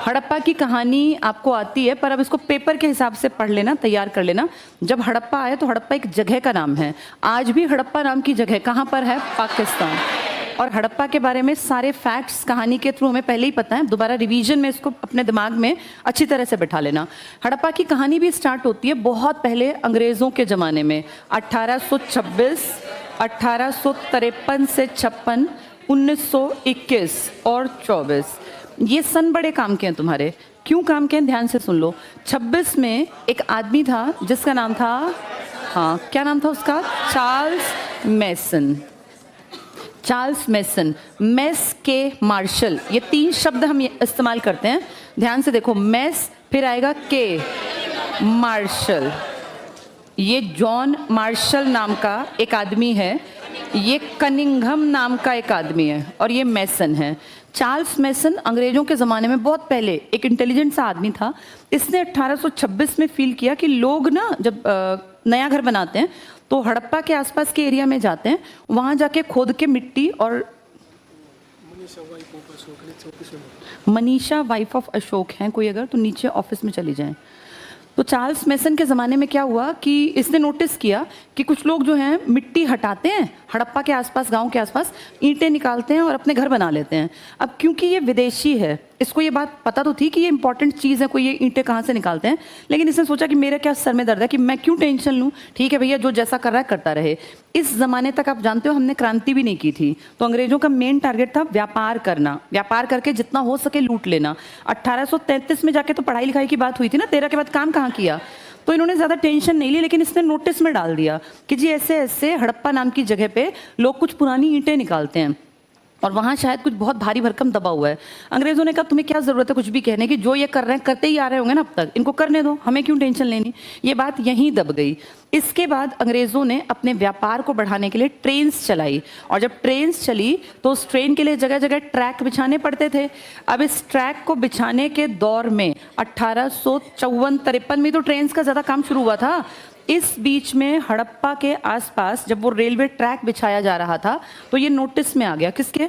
हड़प्पा की कहानी आपको आती है, पर अब इसको पेपर के हिसाब से पढ़ लेना, तैयार कर लेना। जब हड़प्पा आया तो हड़प्पा एक जगह का नाम है। आज भी हड़प्पा नाम की जगह कहाँ पर है? पाकिस्तान। और हड़प्पा के बारे में सारे फैक्ट्स कहानी के थ्रू हमें पहले ही पता है, दोबारा रिवीजन में इसको अपने दिमाग में अच्छी तरह से बिठा लेना। हड़प्पा की कहानी भी स्टार्ट होती है बहुत पहले, अंग्रेज़ों के ज़माने में। 1826, 1853 से 56, 1921 और 24, ये सन बड़े काम के हैं तुम्हारे। क्यों काम के हैं ध्यान से सुन लो। 26 में एक आदमी था जिसका नाम था, हाँ क्या नाम था उसका? चार्ल्स मैसन। चार्ल्स मैसन, मेस के मार्शल, ये 3 शब्द हम इस्तेमाल करते हैं, ध्यान से देखो। मेस, फिर आएगा के, मार्शल। ये जॉन मार्शल नाम का एक आदमी है, ये कनिंघम नाम का एक आदमी है, और ये मैसन है। चार्ल्स मैसन अंग्रेजों के ज़माने में बहुत पहले एक इंटेलिजेंट सा आदमी था। इसने 1826 में फील किया कि लोग ना जब नया घर बनाते हैं तो हड़प्पा के आसपास के एरिया में जाते हैं, वहाँ जाके खोद के मिट्टी और मनीषा वाइफ ऑफ अशोक हैं कोई अगर, तो नीचे ऑफिस में चली जाएं। तो चार्ल्स मैसन के ज़माने में क्या हुआ कि इसने नोटिस किया कि कुछ लोग जो हैं मिट्टी हटाते हैं हड़प्पा के आसपास, गांव के आसपास ईंटें निकालते हैं और अपने घर बना लेते हैं। अब क्योंकि ये विदेशी है, इसको ये बात पता तो थी कि ये इंपॉर्टेंट चीज़ है, कोई ये ईंटें कहाँ से निकालते हैं, लेकिन इसने सोचा कि मेरा क्या सर में दर्द है कि मैं क्यों टेंशन लूँ, ठीक है भैया जो जैसा कर रहा है करता रहे। इस ज़माने तक आप जानते हो हमने क्रांति भी नहीं की थी, तो अंग्रेज़ों का मेन टारगेट था व्यापार करना, व्यापार करके जितना हो सके लूट लेना। 1833 में जाके तो पढ़ाई लिखाई की बात हुई थी ना, 13 के बाद काम कहाँ किया, तो इन्होंने ज़्यादा टेंशन नहीं ली, लेकिन इसने नोटिस में डाल दिया कि जी ऐसे ऐसे हड़प्पा नाम की जगह पे लोग कुछ पुरानी ईंटें निकालते हैं और वहाँ शायद कुछ बहुत भारी भरकम दबा हुआ है। अंग्रेज़ों ने कहा तुम्हें क्या ज़रूरत है कुछ भी कहने की, जो ये कर रहे हैं करते ही आ रहे होंगे ना अब तक, इनको करने दो, हमें क्यों टेंशन लेनी। ये बात यहीं दब गई। इसके बाद अंग्रेज़ों ने अपने व्यापार को बढ़ाने के लिए ट्रेन्स चलाई, और जब ट्रेन्स चली तो उस ट्रेन के लिए जगह जगह ट्रैक बिछाने पड़ते थे। अब इस ट्रैक को बिछाने के दौर में 1854-53 में तो ट्रेन्स का ज़्यादा काम शुरू हुआ था। इस बीच में हड़प्पा के आसपास जब वो रेलवे ट्रैक बिछाया जा रहा था तो ये नोटिस में आ गया, किसके?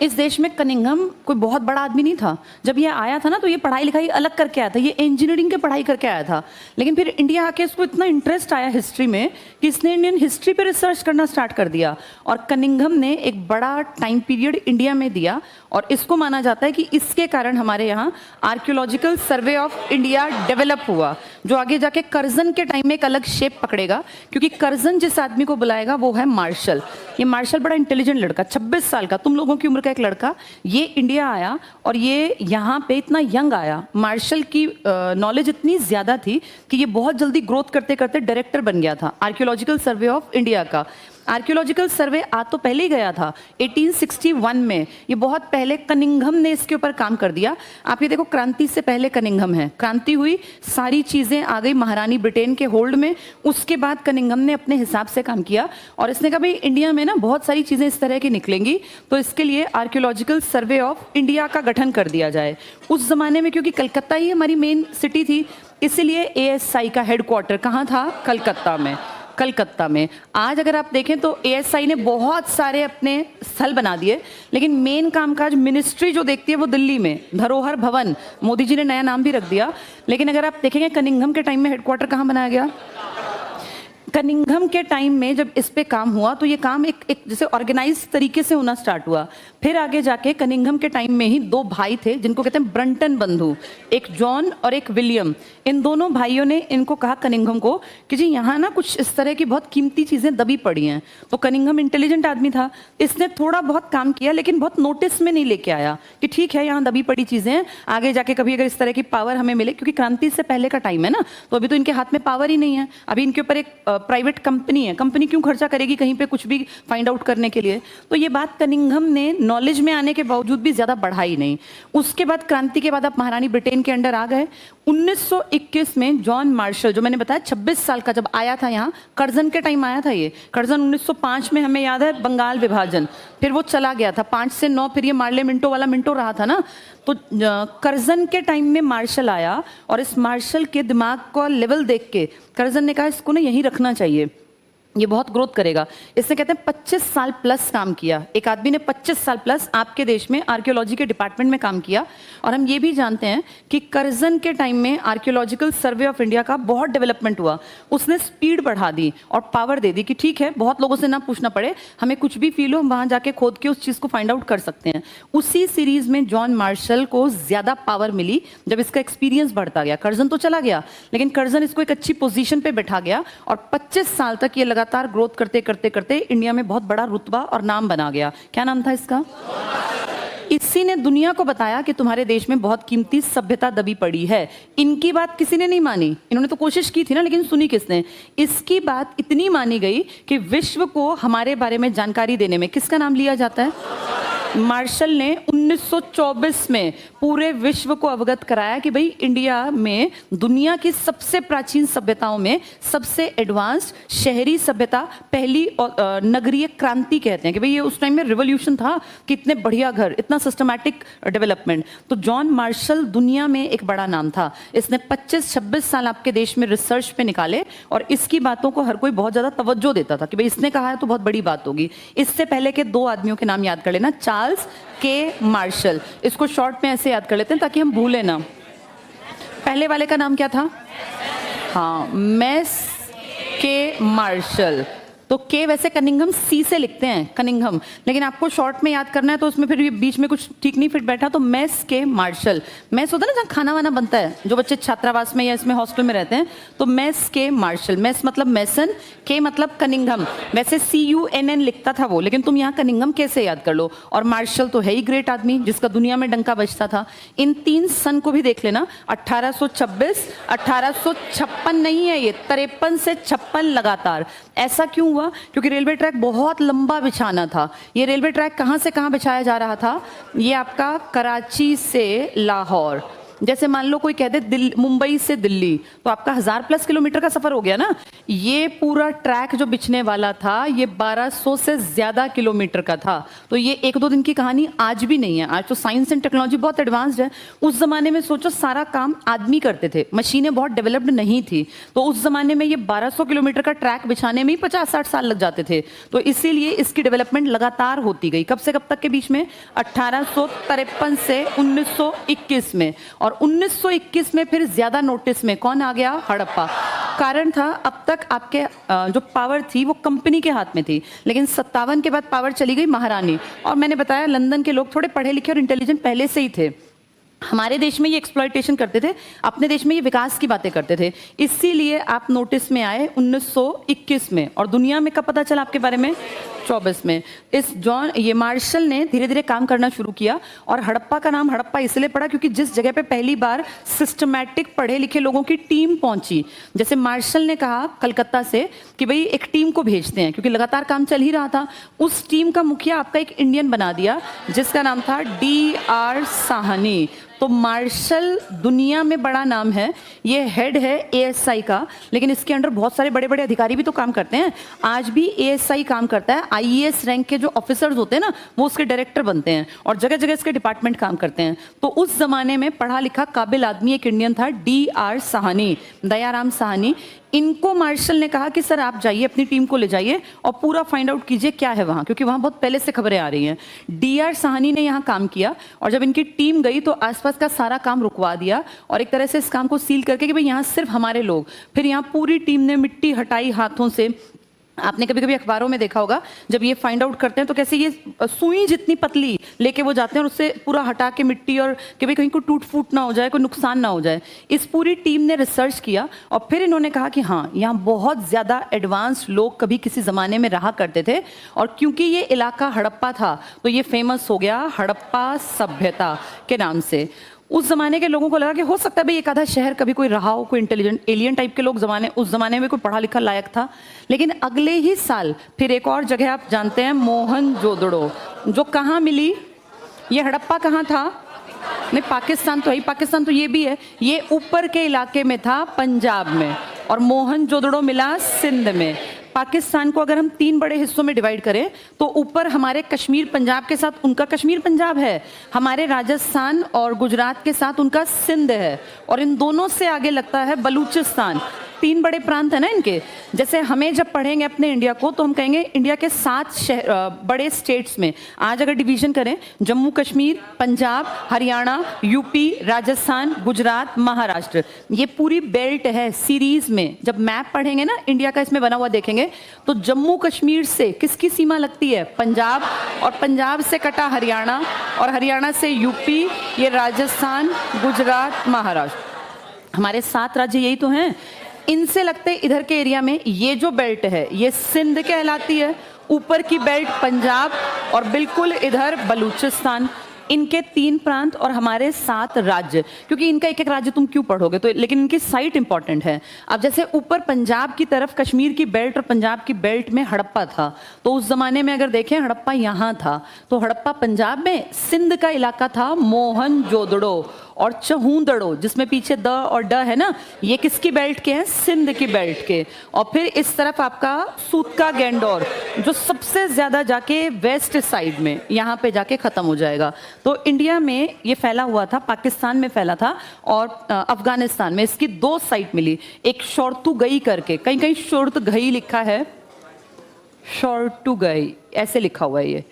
इस देश में कनिंघम कोई बहुत बड़ा आदमी नहीं था। जब ये आया था ना तो ये पढ़ाई लिखाई अलग करके आया था, ये इंजीनियरिंग की पढ़ाई करके आया था, लेकिन फिर इंडिया आके इसको इतना इंटरेस्ट आया हिस्ट्री में कि इसने इंडियन हिस्ट्री पे रिसर्च करना स्टार्ट कर दिया। और कनिंघम ने एक बड़ा टाइम पीरियड इंडिया में दिया, और इसको माना जाता है कि इसके कारण हमारे यहाँ archaeological survey of India develop हुआ, जो आगे जाके कर्जन के टाइम में एक अलग शेप पकड़ेगा, क्योंकि कर्जन जिस आदमी को बुलाएगा वो है मार्शल। ये मार्शल बड़ा इंटेलिजेंट लड़का, 26 साल का, तुम लोगों की उम्र का एक लड़का, ये इंडिया आया और ये यहाँ पे इतना यंग आया। मार्शल की नॉलेज इतनी ज़्यादा थी कि ये बहुत जल्दी ग्रोथ करते करते डायरेक्टर बन गया था आर्कियोलॉजिकल सर्वे ऑफ इंडिया का। आर्कियोलॉजिकल सर्वे आ तो पहले ही गया था 1861 में, ये बहुत पहले कनिंघम ने इसके ऊपर काम कर दिया। आप ये देखो, क्रांति से पहले कनिंघम है, क्रांति हुई, सारी चीज़ें आ गई महारानी ब्रिटेन के होल्ड में, उसके बाद कनिंघम ने अपने हिसाब से काम किया और इसने कहा भाई इंडिया में ना बहुत सारी चीज़ें इस तरह की निकलेंगी, तो इसके लिए आर्कियोलॉजिकल सर्वे ऑफ इंडिया का गठन कर दिया जाए। उस ज़माने में क्योंकि कलकत्ता ही हमारी मेन सिटी थी, इसलिए ASI का हेडक्वार्टर कहाँ था? कलकत्ता में। कलकत्ता में आज अगर आप देखें तो ASI ने बहुत सारे अपने स्थल बना दिए, लेकिन मेन कामकाज मिनिस्ट्री जो देखती है वो दिल्ली में, धरोहर भवन, मोदी जी ने नया नाम भी रख दिया। लेकिन अगर आप देखेंगे कनिंघम के टाइम में हेडक्वार्टर कहाँ बनाया गया? कनिंघम के टाइम में जब इस पे काम हुआ तो ये काम एक जैसे ऑर्गेनाइज तरीके से होना स्टार्ट हुआ। फिर आगे जाके कनिंघम के टाइम में ही 2 भाई थे जिनको कहते हैं ब्रंटन बंधु, एक जॉन और एक विलियम। इन दोनों भाइयों ने इनको कहा कनिंघम को कि जी यहाँ ना कुछ इस तरह की बहुत कीमती चीज़ें दबी पड़ी हैं। तो कनिंघम इंटेलिजेंट आदमी था, इसने थोड़ा बहुत काम किया लेकिन बहुत नोटिस में नहीं लेके आया कि ठीक है यहाँ दबी पड़ी चीज़ें हैं, आगे जाके कभी अगर इस तरह की पावर हमें मिले, क्योंकि क्रांति से पहले का टाइम है ना, तो अभी तो इनके हाथ में पावर ही नहीं है। अभी इनके ऊपर एक प्राइवेट कंपनी है, कंपनी क्यों खर्चा करेगी कहीं पे कुछ भी फाइंड आउट करने के लिए। तो ये बात कनिंघम ने नॉलेज में आने के बावजूद भी ज्यादा बढ़ाई नहीं। उसके बाद क्रांति के बाद आप महारानी ब्रिटेन के अंडर आ गए। 1921 में जॉन मार्शल, जो मैंने बताया 26 साल का जब आया था यहाँ, कर्जन के टाइम आया था ये। कर्जन 1905 में हमें याद है, बंगाल विभाजन, फिर वो चला गया था 5 से 9, फिर ये मार्ले मिंटो वाला मिंटो रहा था ना। तो कर्जन के टाइम में मार्शल आया और इस मार्शल के दिमाग का लेवल देख के कर्जन ने कहा इसको ना यहीं रखना चाहिए, ये बहुत ग्रोथ करेगा। इसने कहते हैं 25 साल प्लस काम किया, एक आदमी ने 25 साल प्लस आपके देश में आर्कियोलॉजी के डिपार्टमेंट में काम किया। और हम ये भी जानते हैं कि कर्जन के टाइम में आर्कियोलॉजिकल सर्वे ऑफ इंडिया का बहुत डेवलपमेंट हुआ। उसने स्पीड बढ़ा दी और पावर दे दी कि ठीक है, बहुत लोगों से ना पूछना पड़े, हमें कुछ भी फील हो हम वहाँ जाके खोद के उस चीज़ को फाइंड आउट कर सकते हैं। उसी सीरीज में जॉन मार्शल को ज़्यादा पावर मिली जब इसका एक्सपीरियंस बढ़ता गया। कर्जन तो चला गया, लेकिन कर्जन इसको एक अच्छी पोजीशन पे बैठा गया और 25 साल तक ये लगातार ग्रोथ करते करते करते इंडिया में बहुत बड़ा रुतबा और नाम बना गया। क्या नाम था इसका? इसी ने दुनिया को बताया कि तुम्हारे देश में बहुत कीमती सभ्यता दबी पड़ी है। इनकी बात किसी ने नहीं मानी, इन्होंने तो कोशिश की थी ना, लेकिन सुनी किसने? इसकी बात इतनी मानी गई कि विश्व को हमारे बारे में जानकारी देने में किसका नाम लिया जाता है? मार्शल ने 1924 में पूरे विश्व को अवगत कराया कि भाई इंडिया में दुनिया की सबसे प्राचीन सभ्यताओं में सबसे एडवांस्ड शहरी सभ्यता, पहली नगरीय क्रांति कहते हैं कि भाई ये उस टाइम में रिवॉल्यूशन था कि इतने बढ़िया घर, इतना सिस्टमैटिक डेवलपमेंट। तो जॉन मार्शल दुनिया में एक बड़ा नाम था। इसने 25-26 साल आपके देश में रिसर्च पे निकाले और इसकी बातों को हर कोई बहुत ज़्यादा तवज्जो देता था कि भाई इसने कहा है तो बहुत बड़ी बात होगी। इससे पहले के 2 आदमियों के नाम याद कर लेना, चार्ल्स के मार्शल। इसको शॉर्ट में ऐसे याद कर लेते हैं ताकि हम भूलें ना। पहले वाले का नाम क्या था? हाँ, मैस के मार्शल। तो के वैसे कनिंघम सी से लिखते हैं, कनिंघम, लेकिन आपको शॉर्ट में याद करना है तो उसमें फिर बीच में कुछ ठीक नहीं फिट बैठा, तो मैस के मार्शल। मैस होता है ना जहाँ खाना वाना बनता है, जो बच्चे छात्रावास में या इसमें हॉस्टल में रहते हैं, तो मैस के मार्शल। मैस मतलब मैसन, के मतलब कनिंघम। वैसे CUNN लिखता था वो, लेकिन तुम यहाँ कनिंघम कैसे याद कर लो। और मार्शल तो है ही ग्रेट आदमी जिसका दुनिया में डंका बजता था। इन 3 सन को भी देख लेना, 1826, 1856 नहीं है ये, 53 से 56 लगातार। ऐसा क्यों हुआ? क्योंकि रेलवे ट्रैक बहुत लंबा बिछाना था। ये रेलवे ट्रैक कहाँ से कहाँ बिछाया जा रहा था? ये आपका कराची से लाहौर, जैसे मान लो कोई कह दे मुंबई से दिल्ली, तो आपका 1000+ किलोमीटर का सफर हो गया ना। ये पूरा ट्रैक जो बिछने वाला था ये 1200 से ज्यादा किलोमीटर का था। तो ये 1-2 दिन की कहानी आज भी नहीं है। आज तो साइंस एंड टेक्नोलॉजी बहुत एडवांस्ड है। उस जमाने में सोचो सारा काम आदमी करते थे, मशीनें बहुत डेवलप्ड नहीं थी। तो उस जमाने में ये 1200 किलोमीटर का ट्रैक बिछाने में ही 50-60 साल लग जाते थे। तो इसीलिए इसकी डेवलपमेंट लगातार होती गई। कब से कब तक के बीच में? 1853 से 1921 में। और 1921 में फिर ज्यादा नोटिस में कौन आ गया? हड़प्पा। कारण था, अब तक आपके जो पावर थी वो कंपनी के हाथ में थी, लेकिन 57 के बाद पावर चली गई महारानी। और मैंने बताया लंदन के लोग थोड़े पढ़े लिखे और इंटेलिजेंट पहले से ही थे। हमारे देश में ये एक्सप्लॉयटेशन करते थे, अपने देश में ये विकास की बातें करते थे। इसीलिए आप नोटिस में आए 1921 में। और दुनिया में कब पता चला आपके बारे में? 24 में। ये मार्शल ने धीरे धीरे काम करना शुरू किया। और हड़प्पा का नाम हड़प्पा इसलिए पड़ा क्योंकि जिस जगह पे पहली बार सिस्टमैटिक पढ़े लिखे लोगों की टीम पहुंची, जैसे मार्शल ने कहा कलकत्ता से कि भाई एक टीम को भेजते हैं, क्योंकि लगातार काम चल ही रहा था। उस टीम का मुखिया आपका एक इंडियन बना दिया जिसका नाम था DR साहनी। तो मार्शल दुनिया में बड़ा नाम है। ये हेड है ASI का, लेकिन इसके अंडर बहुत सारे बड़े बड़े अधिकारी भी तो काम करते हैं। आज भी ASI काम करता है। IAS रैंक के जो ऑफिसर्स होते हैं ना, वो उसके डायरेक्टर बनते हैं और जगह जगह इसके डिपार्टमेंट काम करते हैं। तो उस जमाने में पढ़ा लिखा काबिल आदमी एक इंडियन था, DR साहनी, दयाराम साहनी। इनको मार्शल ने कहा कि सर आप जाइए, अपनी टीम को ले जाइए और पूरा फाइंड आउट कीजिए क्या है वहाँ, क्योंकि वहाँ बहुत पहले से खबरें आ रही हैं। DR साहनी ने यहाँ काम किया और जब इनकी टीम गई तो आसपास का सारा काम रुकवा दिया और एक तरह से इस काम को सील करके कि भाई यहाँ सिर्फ हमारे लोग। फिर यहाँ पूरी टीम ने मिट्टी हटाई हाथों से। आपने कभी कभी अखबारों में देखा होगा जब ये फाइंड आउट करते हैं तो कैसे ये सुई जितनी पतली लेके वो जाते हैं और उससे पूरा हटा के मिट्टी, और कि भाई कहीं को टूट फूट ना हो जाए, कोई नुकसान ना हो जाए। इस पूरी टीम ने रिसर्च किया और फिर इन्होंने कहा कि हाँ, यहाँ बहुत ज़्यादा एडवांस्ड लोग कभी किसी ज़माने में रहा करते थे। और क्योंकि ये इलाका हड़प्पा था तो ये फेमस हो गया हड़प्पा सभ्यता के नाम से। उस जमाने के लोगों को लगा कि हो सकता है भाई एक आधा शहर कभी कोई रहा हो, कोई इंटेलिजेंट एलियन टाइप के लोग उस जमाने में कोई पढ़ा लिखा लायक था। लेकिन अगले ही साल फिर एक और जगह आप जानते हैं, मोहनजोदड़ो, जो कहाँ मिली? ये हड़प्पा कहाँ था? नहीं, पाकिस्तान तो है, पाकिस्तान तो ये भी है। ये ऊपर के इलाके में था, पंजाब में, और मोहनजोदड़ो मिला सिंध में। पाकिस्तान को अगर हम 3 बड़े हिस्सों में डिवाइड करें तो ऊपर हमारे कश्मीर पंजाब के साथ उनका कश्मीर पंजाब है, हमारे राजस्थान और गुजरात के साथ उनका सिंध है, और इन दोनों से आगे लगता है बलूचिस्तान। 3 बड़े प्रांत है ना इनके, जैसे हमें जब पढ़ेंगे अपने इंडिया को तो हम कहेंगे इंडिया के 7 बड़े स्टेट्स में आज अगर डिवीजन करें, जम्मू कश्मीर, पंजाब, हरियाणा, यूपी, राजस्थान, गुजरात, महाराष्ट्र, ये पूरी बेल्ट है सीरीज में। जब मैप पढ़ेंगे ना इंडिया का इसमें बना हुआ देखेंगे तो जम्मू कश्मीर से किसकी सीमा लगती है? पंजाब, और पंजाब से कटा हरियाणा, और हरियाणा से यूपी, ये राजस्थान, गुजरात, महाराष्ट्र, हमारे 7 राज्य यही तो हैं। इनसे लगते इधर के एरिया में ये जो बेल्ट है ये सिंध कहलाती है, ऊपर की बेल्ट पंजाब, और बिल्कुल इधर बलूचिस्तान। इनके 3 प्रांत और हमारे 7 राज्य, क्योंकि इनका एक एक राज्य तुम क्यों पढ़ोगे तो, लेकिन इनकी साइट इंपॉर्टेंट है। अब जैसे ऊपर पंजाब की तरफ कश्मीर की बेल्ट और पंजाब की बेल्ट में हड़प्पा था, तो उस जमाने में अगर देखें हड़प्पा यहाँ था, तो हड़प्पा पंजाब में, सिंध का इलाका था मोहनजोदड़ो और चहूंदड़ो, जिसमें पीछे द और ड है ना, ये किसकी बेल्ट के हैं? सिंध की बेल्ट के। और फिर इस तरफ आपका सूतका गैंडोर, जो सबसे ज्यादा जाके वेस्ट साइड में यहाँ पे जाके खत्म हो जाएगा। तो इंडिया में ये फैला हुआ था, पाकिस्तान में फैला था, और अफगानिस्तान में इसकी 2 साइट मिली, एक शोर्तुगई करके, कहीं कहीं शोर्तगई लिखा है, शोर्तुगई ऐसे लिखा हुआ है,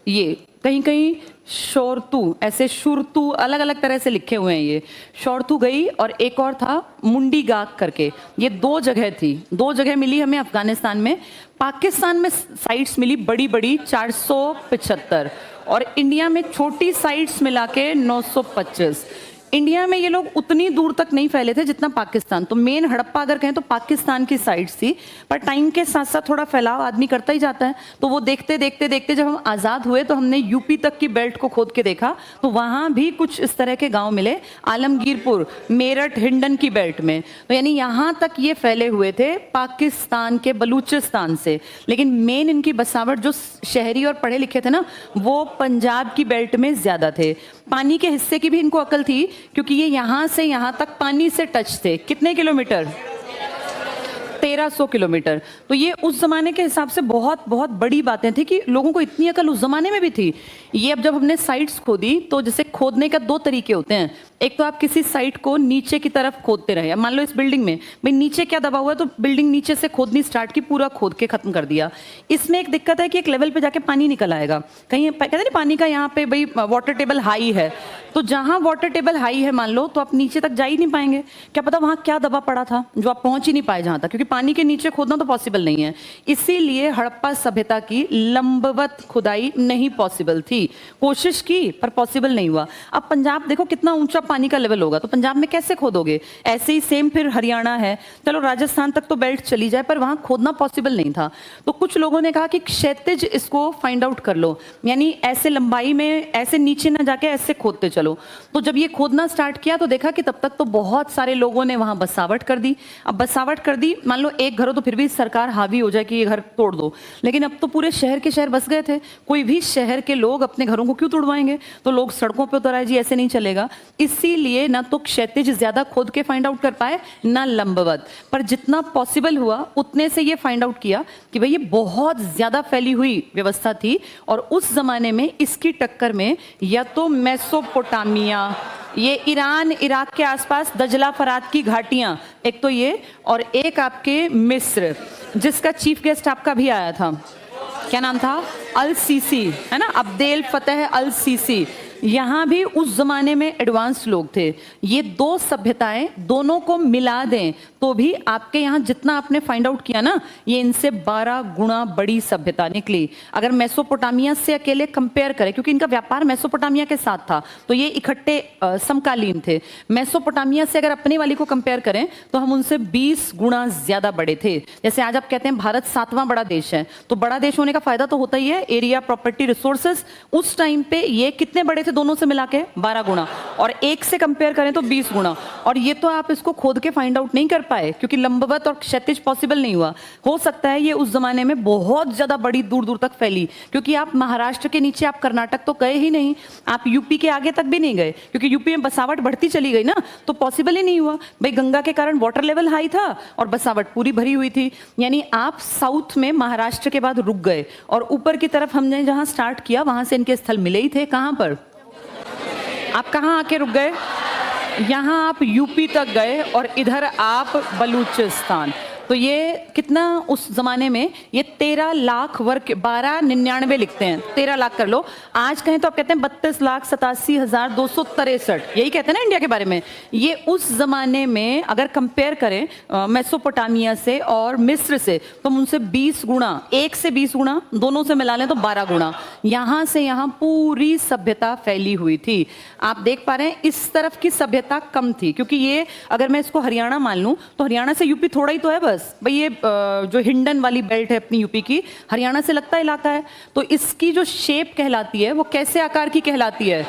ये कहीं कहीं शोरतू, ऐसे शुरतू, अलग अलग तरह से लिखे हुए हैं ये। शोर्तुगई और एक और था मुंडीगाक करके, ये 2 जगह थी, 2 जगह मिली हमें अफगानिस्तान में। पाकिस्तान में साइट्स मिली बड़ी बड़ी 475, और इंडिया में छोटी साइट्स मिला के 925। इंडिया में ये लोग उतनी दूर तक नहीं फैले थे जितना पाकिस्तान, तो मेन हड़प्पा अगर कहें तो पाकिस्तान की साइड थी, पर टाइम के साथ साथ थोड़ा फैलाव आदमी करता ही जाता है। तो वो देखते देखते देखते जब हम आज़ाद हुए तो हमने यूपी तक की बेल्ट को खोद के देखा, तो वहाँ भी कुछ इस तरह के गांव मिले, आलमगीरपुर, मेरठ, हिंडन की बेल्ट में। तो यानी यहाँ तक ये फैले हुए थे पाकिस्तान के बलूचिस्तान से, लेकिन मेन इनकी बसावट जो शहरी और पढ़े लिखे थे ना, वो पंजाब की बेल्ट में ज़्यादा थे। पानी के हिस्से की भी इनको अकल थी, क्योंकि ये यहाँ से यहाँ तक पानी से टच थे। कितने किलोमीटर? 1300 किलोमीटर। तो ये उस जमाने के हिसाब से बहुत बहुत बड़ी बातें थी कि लोगों को इतनी अकल उस जमाने में भी थी। ये अब जब हमने साइट्स खोदी तो जैसे खोदने का 2 तरीके होते हैं, एक तो आप किसी साइट को नीचे की तरफ खोदते रहे, मान लो इस बिल्डिंग में भाई नीचे क्या दबा हुआ है, तो बिल्डिंग नीचे से खोदनी स्टार्ट की, पूरा खोद के खत्म कर दिया। इसमें एक दिक्कत है कि एक लेवल पे जाके पानी निकल आएगा, कहीं कहते हैं पानी का यहाँ पे भाई वाटर टेबल हाई है, तो जहाँ वाटर टेबल हाई है मान लो, तो आप नीचे तक जा ही नहीं पाएंगे। क्या पता वहाँ क्या दबा पड़ा था जो आप पहुंच ही नहीं पाए जहाँ तक, क्योंकि पानी के नीचे खोदना तो पॉसिबल नहीं है। इसीलिए हड़प्पा सभ्यता की लंबवत खुदाई नहीं पॉसिबल थी, कोशिश की पर पॉसिबल नहीं हुआ। अब पंजाब देखो कितना ऊंचा पानी का लेवल होगा, तो पंजाब में कैसे खोदोगे? ऐसे ही सेम फिर हरियाणा है, चलो राजस्थान तक तो बेल्ट चली जाए, पर वहां खोदना पॉसिबल नहीं था। तो कुछ लोगों ने कहा कि क्षैतिज इसको फाइंड आउट कर लो, यानी ऐसे लंबाई में ऐसे नीचे ना जाके ऐसे खोदते चलो। तो जब ये खोदना स्टार्ट किया तो देखा कि तब तक तो बहुत सारे लोगों ने वहां बसावट कर दी। अब बसावट कर दी, मान लो एक घर हो तो फिर भी सरकार हावी हो जाए कि ये घर तोड़ दो, लेकिन अब तो पूरे शहर के शहर बस गए थे, कोई भी शहर के लोग अपने घरों को क्यों तोड़वाएंगे? तो लोग सड़कों पे उतर आए, जी ऐसे नहीं चलेगा। इसीलिए ना तो क्षैतिज ज्यादा खोद के फाइंड आउट कर पाए, ना लंबवत, पर जितना पॉसिबल हुआ उतने से ये फाइंड आउट किया कि भाई ये बहुत ज्यादा फैली हुई व्यवस्था थी। और उस जमाने में इसकी टक्कर में या तो मेसोपोटामिया, ये ईरान इराक के आसपास दजला फरात की घाटियां, एक तो ये, और एक आपके मिस्र जिसका चीफ गेस्ट आपका भी आया था, क्या नाम था? अल सीसी, है ना, अब्देल फतेह अल सीसी। यहाँ भी उस जमाने में एडवांस लोग थे। ये 2 सभ्यताएं दोनों को मिला दें तो भी आपके यहाँ जितना आपने फाइंड आउट किया ना, ये इनसे 12 गुना बड़ी सभ्यता निकली। अगर मेसोपोटामिया से अकेले कंपेयर करें, क्योंकि इनका व्यापार मेसोपोटामिया के साथ था, तो ये इकट्ठे समकालीन थे। मेसोपोटामिया से अगर अपने वाली को कंपेयर करें तो हम उनसे 20 गुना ज्यादा बड़े थे। जैसे आज आप कहते हैं भारत 7वां बड़ा देश है, तो बड़ा देश होने का फायदा तो होता ही है, एरिया, प्रॉपर्टी, रिसोर्सेज। उस टाइम पे ये कितने बड़े थे दोनों से मिला के? 12 गुना, और एक से कंपेयर करें तो 20 गुना। और ये तो आप इसको खोद के फाइंड आउट नहीं कर पाए, क्योंकि लंबवत और क्षैतिज पॉसिबल नहीं हुआ। हो सकता है ये उस जमाने में बहुत ज्यादा बड़ी, दूर दूर तक फैली, क्योंकि आप महाराष्ट्र के नीचे आप कर्नाटक तो गए ही नहीं, आप यूपी के आगे तक भी नहीं गए, क्योंकि यूपी में बसावट बढ़ती चली गई ना, तो पॉसिबल ही नहीं हुआ। भाई गंगा के कारण वाटर लेवल हाई था और बसावट पूरी भरी हुई थी, यानी आप साउथ में महाराष्ट्र के बाद रुक गए, और ऊपर की तरफ हमने जहां स्टार्ट किया वहां से इनके स्थल मिले ही थे। कहां पर? आप कहां आके रुक गए? यहाँ आप यूपी तक गए और इधर आप बलूचिस्तान। तो ये कितना उस जमाने में, ये 13 लाख वर्ग, 1299 लिखते हैं, 13 लाख कर लो। आज कहें तो आप कहते हैं 32,87,263, यही कहते हैं ना इंडिया के बारे में। ये उस जमाने में अगर कंपेयर करें मेसोपोटामिया से और मिस्र से, तो उनसे 20 गुना, 1 से 20 गुना, दोनों से मिला लें तो 12 गुना यहाँ से यहाँ पूरी सभ्यता फैली हुई थी। आप देख पा रहे हैं इस तरफ की सभ्यता कम थी, क्योंकि ये अगर मैं इसको हरियाणा मान लूं तो हरियाणा से यूपी थोड़ा ही तो है बस भाई। ये जो हिंडन वाली बेल्ट है अपनी यूपी की, हरियाणा से लगता इलाका है। तो इसकी जो शेप कहलाती है वो कैसे आकार की कहलाती है?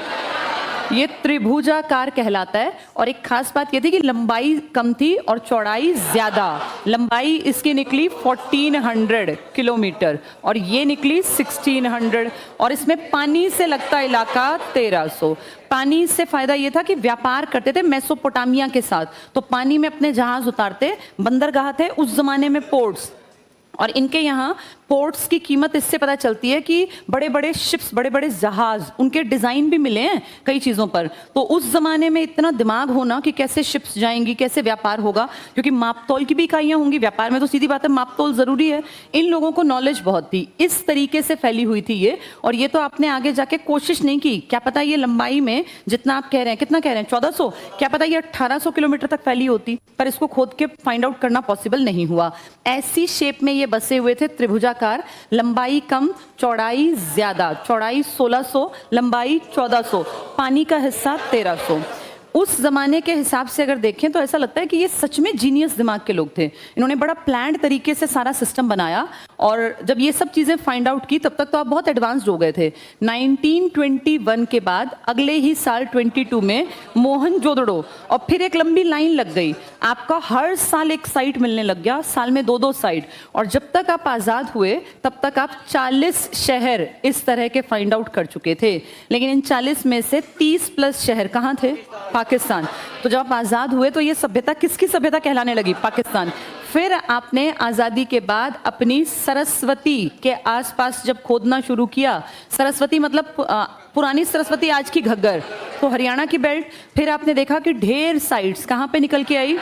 ये त्रिभुजाकार कहलाता है। और एक खास बात ये थी कि लंबाई कम थी और चौड़ाई ज्यादा। लंबाई इसकी निकली 1400 किलोमीटर और ये निकली 1600। और इसमें पानी से लगता इलाका 1300। पानी से फायदा ये था कि व्यापार करते थे मेसोपोटामिया के साथ, तो पानी में अपने जहाज उतारते, बंदरगाह थे उस जमाने में, पोर्ट्स। और इनके यहाँ पोर्ट्स की कीमत इससे पता चलती है कि बड़े बड़े शिप्स, बड़े बड़े जहाज, उनके डिजाइन भी मिले हैं कई चीजों पर। तो उस जमाने में इतना दिमाग होना कि कैसे शिप्स जाएंगी, कैसे व्यापार होगा, क्योंकि मापतोल की भी इकाइयां होंगी व्यापार में, तो सीधी बात है मापतोल जरूरी है। इन लोगों को नॉलेज बहुत थी, इस तरीके से फैली हुई थी ये। और ये तो आपने आगे जाके कोशिश नहीं की, क्या पता ये लंबाई में जितना आप कह रहे हैं, कितना कह रहे हैं 1400, क्या पता ये 1800 किलोमीटर तक फैली होती, पर इसको खोद के फाइंड आउट करना पॉसिबल नहीं हुआ। ऐसी शेप में ये बसे हुए थे, त्रिभुजाकार, लंबाई कम, चौड़ाई ज्यादा। चौड़ाई 1600, लंबाई 1400, पानी का हिस्सा 1300। उस जमाने के हिसाब से अगर देखें तो ऐसा लगता है कि ये सच में जीनियस दिमाग के लोग थे। इन्होंने बड़ा प्लान्ड तरीके से सारा सिस्टम बनाया। और जब ये सब चीजें फाइंड आउट की, तब तक तो आप बहुत एडवांस्ड हो गए थे। 1921 के बाद अगले ही साल 22 में मोहनजोदड़ो, और फिर एक लंबी लाइन लग गई। आपका हर साल एक साइट मिलने लग गया, साल में 2-2 साइट। और जब तक आप आजाद हुए तब तक आप 40 शहर इस तरह के फाइंड आउट कर चुके थे। लेकिन इन 40 में से 30+ शहर कहाँ थे? पाकिस्तान। तो जब आप आजाद हुए तो ये सभ्यता किसकी सभ्यता कहलाने लगी? पाकिस्तान। फिर आपने आजादी के बाद अपनी सरस्वती के आसपास जब खोदना शुरू किया, सरस्वती मतलब पुरानी सरस्वती, आज की घग्गर, तो हरियाणा की बेल्ट। फिर आपने देखा कि ढेर साइट्स कहाँ पे निकल के आई?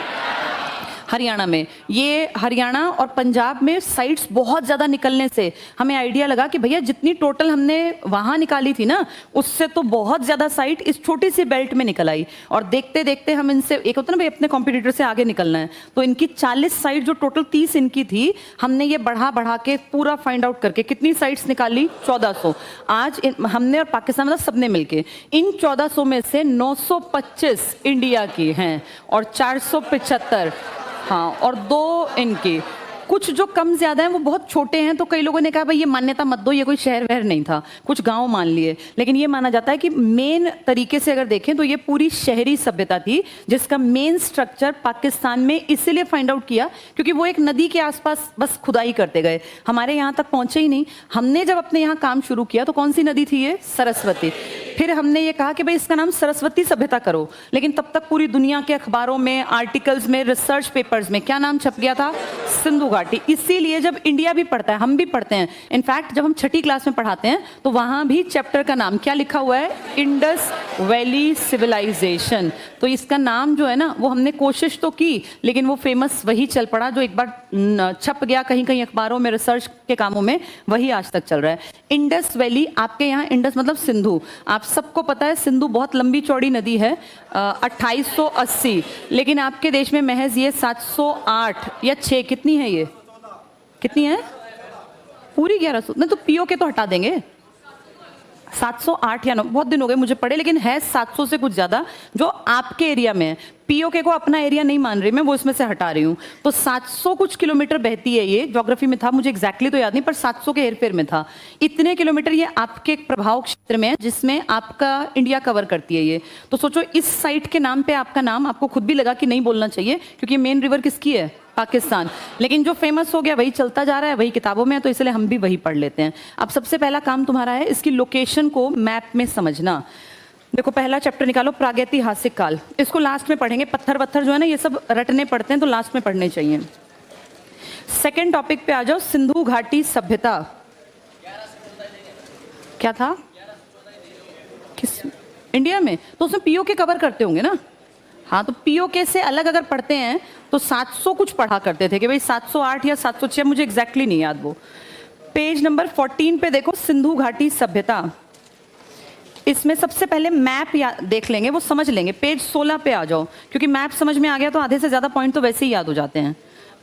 हरियाणा में। ये हरियाणा और पंजाब में साइट्स बहुत ज़्यादा निकलने से हमें आइडिया लगा कि भैया जितनी टोटल हमने वहाँ निकाली थी ना, उससे तो बहुत ज़्यादा साइट इस छोटी सी बेल्ट में निकल आई। और देखते देखते हम इनसे, एक होता ना भाई अपने कॉम्पिटिटर से आगे निकलना है, तो इनकी 40 साइट जो टोटल 30 इनकी थी, हमने ये बढ़ा बढ़ा के पूरा फाइंड आउट करके कितनी साइट्स निकाली? 1400। आज हमने और पाकिस्तान मतलब सबने मिलके इन 1400 में से 925 इंडिया की हैं और 475, हाँ, और 2 इनकी। कुछ जो कम ज्यादा हैं वो बहुत छोटे हैं, तो कई लोगों ने कहा भाई ये मान्यता मत दो, ये कोई शहर वहर नहीं था, कुछ गांव मान लिए। लेकिन ये माना जाता है कि मेन तरीके से अगर देखें तो ये पूरी शहरी सभ्यता थी, जिसका मेन स्ट्रक्चर पाकिस्तान में इसीलिए फाइंड आउट किया क्योंकि वो एक नदी के आसपास बस खुदाई करते गए, हमारे यहाँ तक पहुंचे ही नहीं। हमने जब अपने यहाँ काम शुरू किया तो कौन सी नदी थी ये? सरस्वती। फिर हमने ये कहा कि भाई इसका नाम सरस्वती सभ्यता करो, लेकिन तब तक पूरी दुनिया के अखबारों में, आर्टिकल्स में, रिसर्च पेपर्स में क्या नाम छप गया था? सिंधु घाटी। इसीलिए जब इंडिया भी पढ़ता है, हम भी पढ़ते हैं, इनफैक्ट जब हम 6ठी क्लास में पढ़ाते हैं तो वहां भी चैप्टर का नाम क्या लिखा हुआ है? Indus Valley Civilisation. तो इसका नाम जो है ना, वो हमने कोशिश तो की, लेकिन वो फेमस वही चल पड़ा जो एक बार छप गया कहीं कहीं अखबारों में, रिसर्च के कामों में, वही आज तक चल रहा है। इंडस वैली, आपके यहाँ इंडस मतलब सिंधु, आप सबको पता है सिंधु बहुत लंबी चौड़ी नदी है, 2880, लेकिन आपके देश में महज ये 708 या 6, कितनी है ये? कितनी है? पूरी 1100। नहीं तो पीओके तो हटा देंगे, 708 या 9, बहुत दिन हो गए मुझे पढ़े, लेकिन है 700 से कुछ ज्यादा जो आपके एरिया में है। पीओके को अपना एरिया नहीं मान रही मैं, वो इसमें से हटा रही हूँ। तो 700 कुछ किलोमीटर बहती है ये, ज्योग्राफी में था, मुझे एग्जैक्टली तो याद नहीं, पर 700 के हेरफेर में था। इतने किलोमीटर ये आपके एक प्रभाव क्षेत्र में है जिसमें आपका इंडिया कवर करती है ये। तो सोचो इस साइट के नाम पे आपका नाम आपको खुद भी लगा कि नहीं बोलना चाहिए, क्योंकि मेन रिवर किसकी है? पाकिस्तान। लेकिन जो फेमस हो गया वही चलता जा रहा है, वही किताबों में है, तो इसलिए हम भी वही पढ़ लेते हैं। अब सबसे पहला काम तुम्हारा है इसकी लोकेशन को मैप में समझना। देखो पहला चैप्टर निकालो, प्रागैतिहासिक काल, इसको लास्ट में पढ़ेंगे। पत्थर वत्थर जो है ना ये सब रटने पड़ते हैं, तो लास्ट में पढ़ने चाहिए। सेकेंड टॉपिक पे आ जाओ, सिंधु घाटी सभ्यता। क्या था? किस इंडिया में? तो उसमें पीओके कवर करते होंगे ना, हाँ, तो पीओके से अलग अगर पढ़ते हैं तो 700 कुछ पढ़ा करते थे कि भाई 708 या 706, मुझे एग्जैक्टली नहीं याद वो। पेज नंबर 14 पे देखो, सिंधु घाटी सभ्यता। इसमें सबसे पहले मैप देख लेंगे, वो समझ लेंगे। पेज 16 पे आ जाओ, क्योंकि मैप समझ में आ गया तो आधे से ज़्यादा पॉइंट तो वैसे ही याद हो जाते हैं।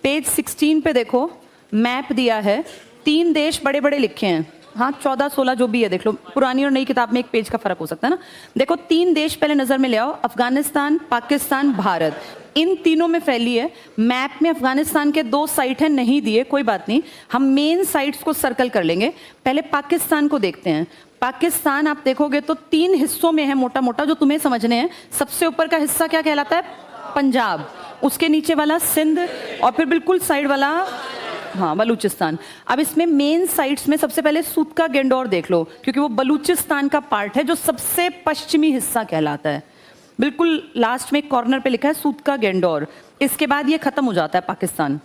पेज 16 पे देखो, मैप दिया है, 3 देश बड़े बड़े लिखे हैं। हाँ, 14 16 जो भी है देख लो, पुरानी और नई किताब में एक पेज का फर्क हो सकता है ना। देखो 3 देश पहले नजर में ले आओ, अफगानिस्तान, पाकिस्तान, भारत। इन तीनों में फैली है। मैप में अफगानिस्तान के 2 साइट हैं, नहीं दिए, कोई बात नहीं, हम मेन साइट्स को सर्कल कर लेंगे। पहले पाकिस्तान को देखते हैं। पाकिस्तान आप देखोगे तो 3 हिस्सों में है मोटा मोटा, जो तुम्हें समझने हैं। सबसे ऊपर का हिस्सा क्या कहलाता है? पंजाब। उसके नीचे वाला सिंध, और फिर बिल्कुल साइड वाला हाँ बलूचिस्तान। अब इसमें मेन साइट्स में सबसे पहले सूतका गेंडोर देख लो, क्योंकि वो बलूचिस्तान का पार्ट है जो सबसे पश्चिमी हिस्सा कहलाता है। बिल्कुल लास्ट में एक कॉर्नर पे लिखा है सूतका गेंडोर। इसके बाद ये खत्म हो जाता है पाकिस्तान।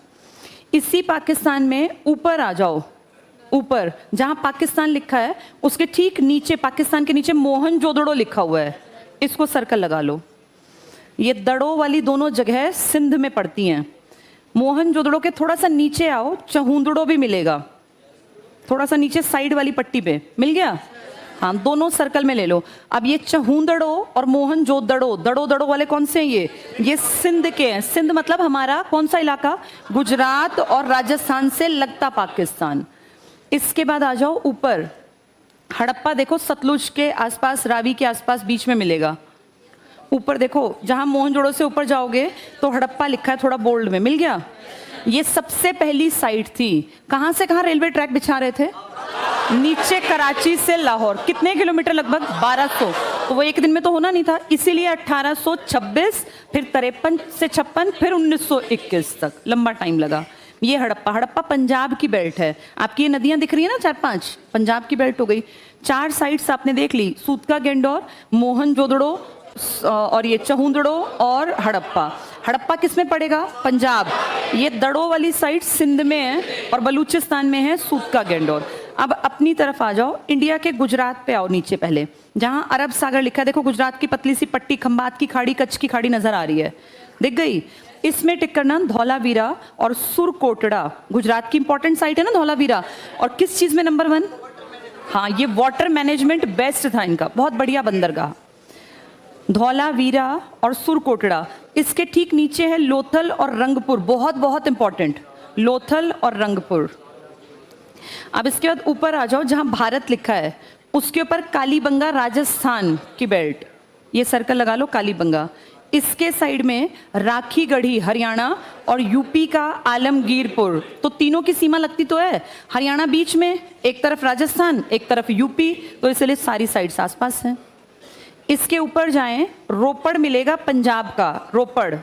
इसी पाकिस्तान में ऊपर आ जाओ, ऊपर जहां पाकिस्तान लिखा है उसके ठीक नीचे, पाकिस्तान के नीचे मोहनजोदड़ो लिखा हुआ है, इसको सर्कल लगा लो। ये दड़ो वाली दोनों जगह सिंध में पड़ती हैं। मोहनजोदड़ो के थोड़ा सा नीचे आओ, चहुंदड़ो भी मिलेगा, थोड़ा सा नीचे साइड वाली पट्टी पे मिल गया। हाँ, दोनों सर्कल में ले लो। अब ये चहुंदड़ो और मोहनजोदड़ो, दड़ो दड़ो वाले कौन से हैं? ये सिंध के हैं। सिंध मतलब हमारा कौन सा इलाका? गुजरात और राजस्थान से लगता पाकिस्तान। इसके बाद आ जाओ ऊपर, हड़प्पा देखो, सतलुज के आसपास, रावी के आसपास बीच में मिलेगा। ऊपर देखो, जहां मोहनजोदड़ो से ऊपर जाओगे तो हड़प्पा लिखा है थोड़ा बोल्ड में, मिल गया। ये सबसे पहली साइट थी। कहां से कहां रेलवे ट्रैक बिछा रहे थे? नीचे कराची से लाहौर। कितने किलोमीटर? लगभग 1200। तो वो एक दिन में तो होना नहीं था, इसीलिए 1826, फिर 53 से 56, फिर 1921 तक लंबा टाइम लगा। ये हड़प्पा, हड़प्पा पंजाब की बेल्ट है। आपकी ये नदियां दिख रही है ना 4-5, पंजाब की बेल्ट हो गई। 4 साइट्स आपने देख ली, सूतका गेंडोर, मोहनजोदड़ो और ये चहुंदड़ो और हड़प्पा। हड़प्पा किस में पड़ेगा? पंजाब। ये दड़ो वाली साइड सिंध में है और बलूचिस्तान में है सूतका गेंडोर। अब अपनी तरफ आ जाओ, इंडिया के गुजरात पे आओ नीचे पहले, जहां अरब सागर लिखा है। देखो गुजरात की पतली सी पट्टी, खंबात की खाड़ी, कच्छ की खाड़ी नजर आ रही है, दिख गई। इसमें टिक करना धौलावीरा और सुरकोटड़ा। गुजरात की इंपॉर्टेंट साइट है ना धौलावीरा। और किस चीज में नंबर 1? हाँ, ये वाटर मैनेजमेंट बेस्ट था इनका, बहुत बढ़िया बंदरगाह। धौलावीरा और सुरकोटड़ा। इसके ठीक नीचे है लोथल और रंगपुर, बहुत बहुत इंपॉर्टेंट, लोथल और रंगपुर। अब इसके बाद ऊपर आ जाओ, जहां भारत लिखा है उसके ऊपर कालीबंगा, राजस्थान की बेल्ट, ये सर्कल लगा लो, कालीबंगा। इसके साइड में राखीगढ़ी हरियाणा और यूपी का आलमगीरपुर। तो तीनों की सीमा लगती तो है, हरियाणा बीच में, एक तरफ राजस्थान, एक तरफ यूपी, तो इसलिए सारी साइड्स आसपास हैं। इसके ऊपर जाएं, रोपड़ मिलेगा पंजाब का, रोपड़।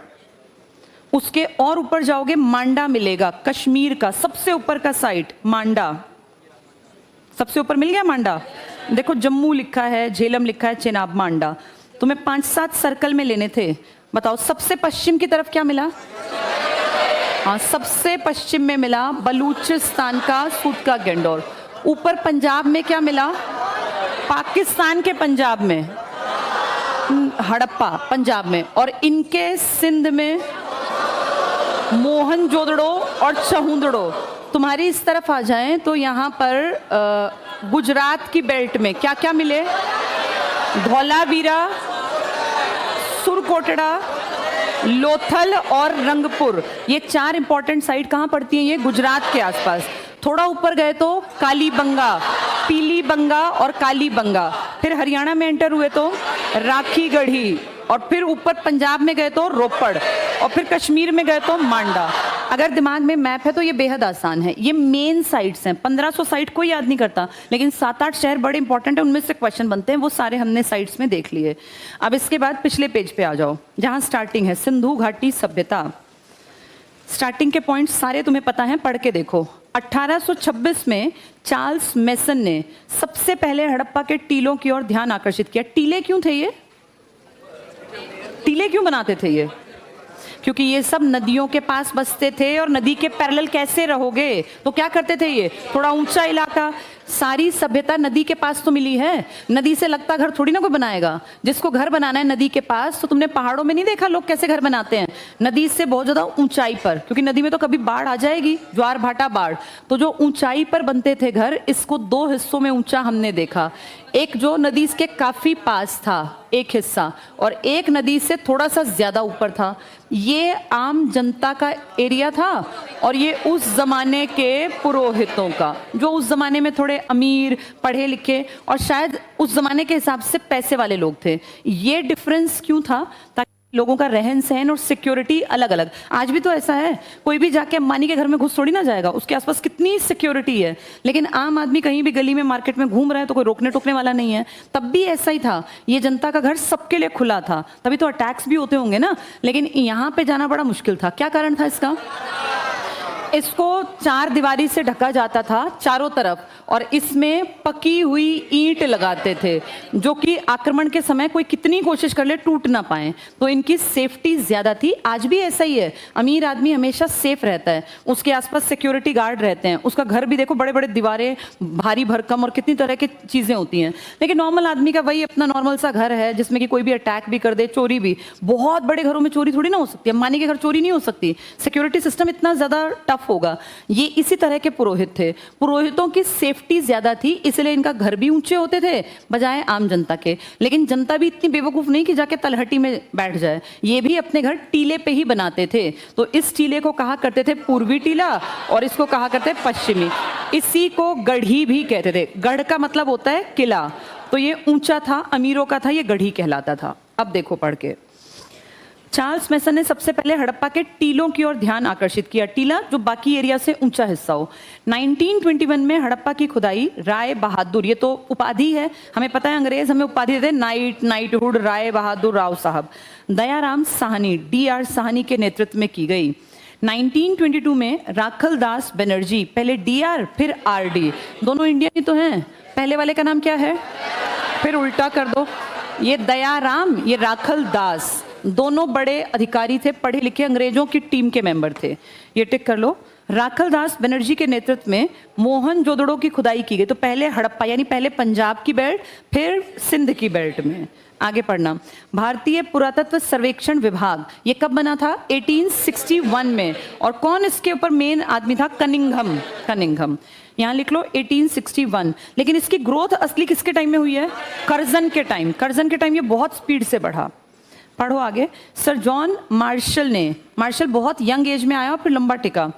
उसके और ऊपर जाओगे मांडा मिलेगा, कश्मीर का सबसे ऊपर का साइट मांडा, सबसे ऊपर मिल गया मांडा। देखो जम्मू लिखा है, झेलम लिखा है, चेनाब, मांडा। तुम्हें 5-7 सर्कल में लेने थे। बताओ सबसे पश्चिम की तरफ क्या मिला? हाँ, सबसे पश्चिम में मिला बलूचिस्तान का सूतका गेंडोर। ऊपर पंजाब में क्या मिला? पाकिस्तान के पंजाब में हड़प्पा, पंजाब में। और इनके सिंध में मोहनजोदड़ो और चहुंदड़ो। तुम्हारी इस तरफ आ जाएं तो यहाँ पर गुजरात की बेल्ट में क्या क्या मिले? धौलावीरा, सुरकोटड़ा, लोथल और रंगपुर। ये 4 इंपॉर्टेंट साइट कहाँ पड़ती हैं? ये गुजरात के आसपास। थोड़ा ऊपर गए तो कालीबंगा, पीलीबंगा और कालीबंगा। फिर हरियाणा में एंटर हुए तो राखीगढ़ी, और फिर ऊपर पंजाब में गए तो रोपड़, और फिर कश्मीर में गए तो मांडा। अगर दिमाग में मैप है तो ये बेहद आसान है। ये मेन साइट्स हैं। 1500 साइट कोई याद नहीं करता, लेकिन 7-8 शहर बड़े इंपॉर्टेंट हैं, उनमें से क्वेश्चन बनते हैं, वो सारे हमने साइट्स में देख लिए। अब इसके बाद पिछले पेज पे आ जाओ, जहां स्टार्टिंग है सिंधु घाटी सभ्यता। स्टार्टिंग के पॉइंट्स सारे तुम्हें पता है, पढ़ के देखो। 1826 में चार्ल्स मेसन ने सबसे पहले हड़प्पा के टीलों की ओर ध्यान आकर्षित किया। टीले क्यों थे ये? टीले क्यों बनाते थे ये? क्योंकि ये सब नदियों के पास बसते थे और नदी के पैरेलल कैसे रहोगे, तो क्या करते थे, ये थोड़ा ऊंचा इलाका, सारी सभ्यता नदी के पास तो मिली है, नदी से लगता घर थोड़ी ना कोई बनाएगा। जिसको घर बनाना है नदी के पास, तो तुमने पहाड़ों में नहीं देखा लोग कैसे घर बनाते हैं, नदी से बहुत ज्यादा ऊंचाई पर, क्योंकि नदी में तो कभी बाढ़ आ जाएगी, ज्वार भाटा बाढ़, तो जो ऊंचाई पर बनते थे घर, इसको दो हिस्सों में ऊंचा हमने देखा। एक जो नदी के काफी पास था एक हिस्सा, और एक नदी से थोड़ा सा ज्यादा ऊपर था। ये आम जनता का एरिया था और ये उस जमाने के पुरोहितों का, जो उस जमाने में थोड़े अमीर, पढ़े लिखे और शायद उस जमाने के हिसाब से पैसे वाले लोग थे। ये डिफरेंस क्यों था? ताकि लोगों का रहन सहन और सिक्योरिटी अलग अलग। आज भी तो ऐसा है, कोई भी जाके अंबानी के घर में घुस थोड़ी ना जाएगा, उसके आसपास कितनी सिक्योरिटी है, लेकिन आम आदमी कहीं भी गली में मार्केट में घूम रहा है तो कोई रोकने टोकने वाला नहीं है। तब भी ऐसा ही था, ये जनता का घर सबके लिए खुला था, तभी तो अटैक्स भी होते होंगे ना, लेकिन यहाँ पे जाना बड़ा मुश्किल था। क्या कारण था इसका? इसको चार दीवारी से ढका जाता था चारों तरफ, और इसमें पकी हुई ईंट लगाते थे, जो कि आक्रमण के समय कोई कितनी कोशिश कर ले टूट ना पाए, तो इनकी सेफ्टी ज्यादा थी। आज भी ऐसा ही है, अमीर आदमी हमेशा सेफ रहता है, उसके आसपास सिक्योरिटी गार्ड रहते हैं, उसका घर भी देखो बड़े बड़े दीवारें, भारी भरकम और कितनी तरह की चीजें होती हैं। लेकिन नॉर्मल आदमी का वही अपना नॉर्मल सा घर है, जिसमें कि कोई भी अटैक भी कर दे, चोरी भी, बहुत बड़े घरों में चोरी थोड़ी ना हो सकती है, अंबानी के घर चोरी नहीं हो सकती, सिक्योरिटी सिस्टम इतना ज्यादा टफ होगा। ये इसी तरह के पुरोहित थे, पुरोहितों की सेफ्टी ज्यादा थी, इसलिए इनका घर भी ऊंचे होते थे बजाय आम जनता के। लेकिन जनता भी इतनी बेवकूफ नहीं कि जाके तलहटी में बैठ जाए, ये भी अपने घर टीले पे ही बनाते थे। तो इस टीले को कहा करते थे पूर्वी टीला और इसको कहा करते पश्चिमी। इसी को गढ़ी भी कहते थे, गढ़ का मतलब होता है किला, तो ये ऊंचा था, अमीरों का था, ये गढ़ी कहलाता था। अब देखो पढ़ के, चार्ल्स मैसन ने सबसे पहले हड़प्पा के टीलों की ओर ध्यान आकर्षित किया, टीला जो बाकी एरिया से ऊंचा हिस्सा हो। 1921 में हड़प्पा की खुदाई राय बहादुर, ये तो उपाधि है, हमें पता है अंग्रेज हमें उपाधि देते, नाइटहुड, राय बहादुर राव साहब, दयाराम साहनी, DR साहनी के नेतृत्व में की गई। 1922 में राखल दास बनर्जी, पहले DR फिर RD, दोनों इंडियन ही तो हैं, पहले वाले का नाम क्या है, फिर उल्टा कर दो, ये दयाराम, ये राखल दास, दोनों बड़े अधिकारी थे, पढ़े लिखे, अंग्रेजों की टीम के मेंबर थे। ये टिक कर लो। राखल दास बनर्जी के नेतृत्व में मोहनजोदड़ो की खुदाई की गई, तो पहले हड़प्पा यानी पहले पंजाब की बेल्ट, फिर सिंध की बेल्ट में। आगे पढ़ना, भारतीय पुरातत्व सर्वेक्षण विभाग, ये कब बना था? 1861 में। और कौन इसके ऊपर मेन आदमी था? कनिंघम। यहाँ लिख लो 1861। लेकिन इसकी ग्रोथ असली किसके टाइम में हुई है? कर्जन के टाइम ये बहुत स्पीड से बढ़ा। पढ़ो आगे। सर जॉन मार्शल बहुत यंग एज में आया और फिर लंबा टिका।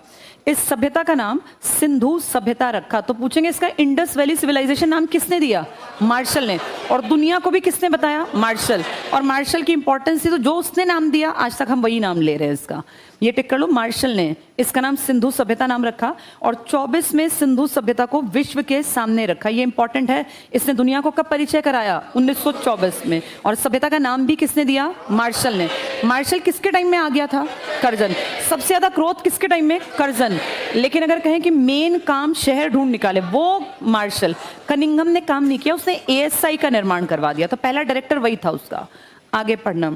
इस सभ्यता का नाम सिंधु सभ्यता रखा। तो पूछेंगे इसका इंडस वैली सिविलाइजेशन नाम किसने दिया? मार्शल ने। और दुनिया को भी किसने बताया? मार्शल। और मार्शल की इंपॉर्टेंस थी, तो जो उसने नाम दिया आज तक हम वही नाम ले रहे हैं इसका। ये टिक कर लो, मार्शल ने इसका नाम सिंधु सभ्यता नाम रखा और 24 में सिंधु सभ्यता को विश्व के सामने रखा। ये इंपॉर्टेंट है। इसने दुनिया को कब परिचय कराया? 1924 में। और सभ्यता का नाम भी किसने दिया? मार्शल ने। मार्शल किसके टाइम में आ गया था? कर्जन। सबसे ज्यादा ग्रोथ किसके टाइम में? कर्जन। लेकिन अगर कहें कि मेन काम शहर ढूंढ निकाले, वो मार्शल। कनिंघम ने काम नहीं किया, उसने ASI का निर्माण करवा दिया, तो पहला डायरेक्टर वही था उसका। आगे पढ़ना।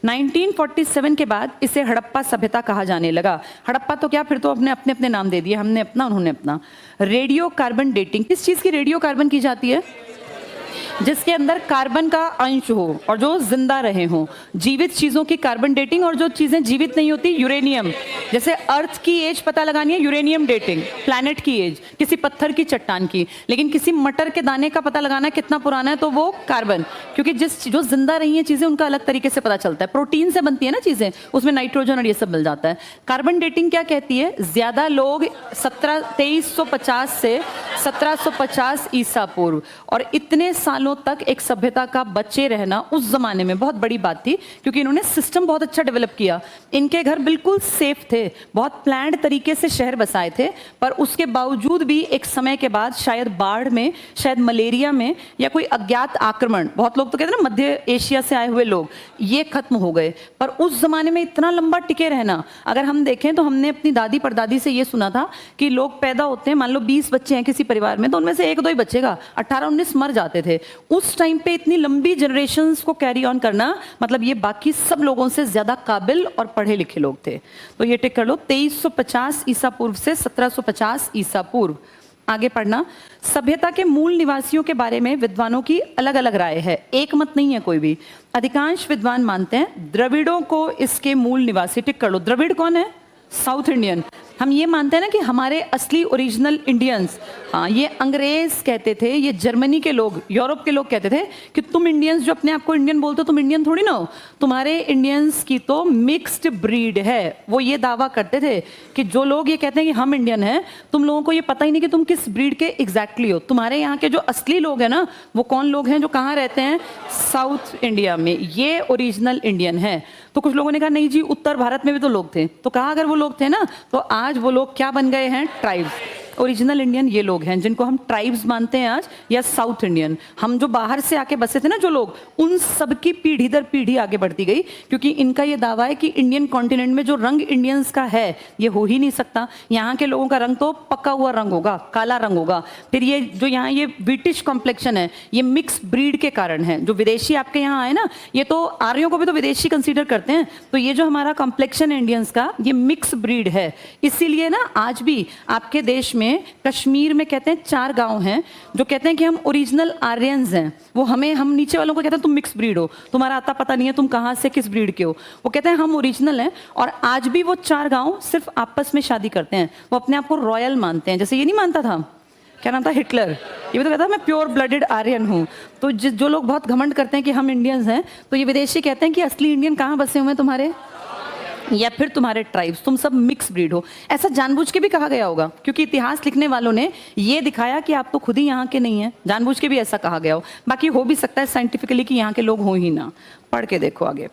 1947 के बाद इसे हड़प्पा सभ्यता कहा जाने लगा। हड़प्पा तो क्या, फिर तो अपने अपने नाम दे दिए, हमने अपना उन्होंने अपना। रेडियो कार्बन डेटिंग, किस चीज की रेडियो कार्बन की जाती है? जिसके अंदर कार्बन का अंश हो और जो जिंदा रहे हो। जीवित चीजों की कार्बन डेटिंग, और जो चीजें जीवित नहीं होती यूरेनियम। जैसे अर्थ की एज पता लगानी है, यूरेनियम डेटिंग। प्लैनेट की एज, किसी पत्थर की चट्टान की। लेकिन किसी मटर के दाने का पता लगाना है कितना पुराना है, तो वो कार्बन। क्योंकि जो जिंदा रही है चीजें उनका अलग तरीके से पता चलता है। प्रोटीन से बनती है ना चीजें, उसमें नाइट्रोजन और ये सब मिल जाता है। कार्बन डेटिंग क्या कहती है? ज्यादा लोग 2350 से 1750 ईसा पूर्व, और इतने सालों तक एक सभ्यता का बचे रहना उस जमाने में बहुत बड़ी बात थी, क्योंकि इन्होंने सिस्टम बहुत अच्छा डेवलप किया। इनके घर बिल्कुल सेफ थे, बहुत प्लान्ड तरीके से शहर बसाए थे, पर उसके बावजूद भी एक समय के बाद शायद बाढ़ में, शायद मलेरिया में, या कोई अज्ञात आक्रमण, बहुत लोग तो कहते हैं ना मध्य एशिया से आए हुए लोग, ये खत्म हो गए। पर उस जमाने में इतना लंबा टिके रहना, अगर हम देखें तो हमने अपनी दादी परदादी से ये सुना था कि लोग पैदा होते हैं, मान लो 20 बच्चे हैं किसी परिवार में तो उनमें से एक दो ही बचेगा, 18-19 मर जाते थे। उस टाइम पे इतनी लंबी जनरेशन्स को कैरी ऑन करना मतलब ये बाकी सब लोगों से ज्यादा काबिल और पढ़े लिखे लोग थे। तो ये टिक कर लो, 2350 ईसा पूर्व से 1750 ईसा पूर्व। आगे पढ़ना, सभ्यता के मूल निवासियों के बारे में विद्वानों की अलग अलग राय है, एक मत नहीं है कोई भी। अधिकांश विद्वान मानते हैं द्रविड़ों को इसके मूल निवासी, टिक कर लो, द्रविड़ कौन है? South Indian. हम ये मानते हैं ना कि हमारे असली ओरिजिनल इंडियंस, हाँ ये अंग्रेज कहते थे, ये जर्मनी के लोग, यूरोप के लोग कहते थे कि तुम इंडियंस जो अपने आप को इंडियन बोलते हो, तुम इंडियन थोड़ी ना हो, तुम्हारे इंडियंस की तो मिक्स्ड ब्रीड है। वो ये दावा करते थे कि जो लोग ये कहते हैं कि हम इंडियन हैं, तुम लोगों को ये पता ही नहीं कि तुम किस ब्रीड के एग्जैक्टली हो। तुम्हारे यहाँ के जो असली लोग हैं ना, वो कौन लोग हैं? जो कहाँ रहते हैं? साउथ इंडिया में, ये ओरिजिनल इंडियन है। तो कुछ लोगों ने कहा नहीं जी, उत्तर भारत में भी तो लोग थे। तो कहा अगर वो लोग थे ना, तो आज वो लोग क्या बन गए हैं? ट्राइब्स। ओरिजिनल इंडियन ये लोग हैं जिनको हम ट्राइब्स मानते हैं आज, या साउथ इंडियन। हम जो बाहर से आके बसे थे ना जो लोग, उन सब की पीढ़ी दर पीढ़ी आगे बढ़ती गई, क्योंकि इनका ये दावा है कि इंडियन कॉन्टिनेंट में जो रंग इंडियंस का है ये हो ही नहीं सकता। यहाँ के लोगों का रंग तो पक्का हुआ रंग होगा, काला रंग होगा। फिर ये जो यहाँ ये ब्रिटिश कॉम्प्लेक्शन है, ये मिक्स ब्रीड के कारण है। जो विदेशी आपके यहाँ आए ना, ये तो आर्यों को भी तो विदेशी कंसीडर करते हैं। तो ये जो हमारा कॉम्प्लेक्शन है इंडियंस का, ये मिक्स ब्रीड है। इसीलिए ना आज भी आपके देश में, कश्मीर में कहते हैं 4 गांव हैं जो कहते हैं कि हम ओरिजिनल आर्यंस हैं। वो हम नीचे वालों को कहते हैं तुम मिक्स ब्रीड हो, तुम्हारा आता पता नहीं है तुम कहां से किस ब्रीड के हो। वो कहते हैं हम ओरिजिनल हैं। और आज भी वो 4 गांव सिर्फ आपस में शादी करते हैं। वो अपने आप को रॉयल मानते हैं। जैसे ये नहीं मानता था, क्या नाम था, हिटलर, ये भी तो कहता है मैं प्योर ब्लडेड आर्यन हूँ। तो जो लोग बहुत घमंड करते हैं कि हम इंडियंस हैं, तो ये विदेशी कहते हैं कि असली इंडियन कहाँ बसे हुए हैं तुम्हारे, या फिर तुम्हारे ट्राइब्स, तुम सब मिक्स ब्रीड हो। ऐसा जानबूझ के भी कहा गया होगा, क्योंकि इतिहास लिखने वालों ने ये दिखाया कि आप तो खुद ही यहाँ के नहीं हैं। जानबूझ के भी ऐसा कहा गया हो। बाकी हो भी सकता है साइंटिफिकली कि यहाँ के लोग हो ही ना। पढ़ के देखो आगे।